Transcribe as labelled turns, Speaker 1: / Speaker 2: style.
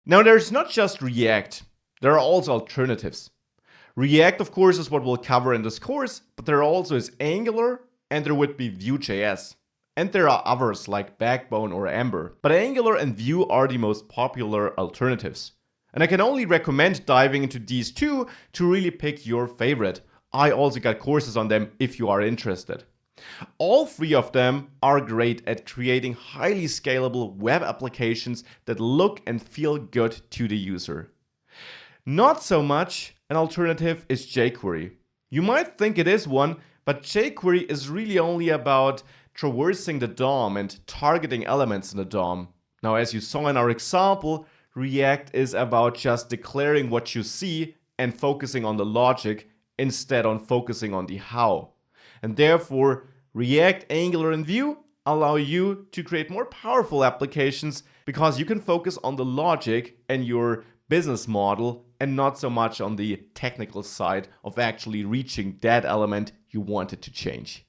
Speaker 1: Now, there's not just React. There are also alternatives. React, of course, is what we'll cover in this course, but there also is Angular, and there would be Vue.js. And there are others like Backbone or Ember. But Angular and Vue are the most popular alternatives. And I can only recommend diving into these two to really pick your favorite. I also got courses on them if you are interested. All three of them are great at creating highly scalable web applications that look and feel good to the user. Not so much an alternative is jQuery. You might think it is one, but jQuery is really only about traversing the DOM and targeting elements in the DOM. Now, as you saw in our example, React is about just declaring what you see and focusing on the logic instead on focusing on the how. And therefore, React, Angular, and Vue allow you to create more powerful applications because you can focus on the logic and your business model and not so much on the technical side of actually reaching that element you wanted to change.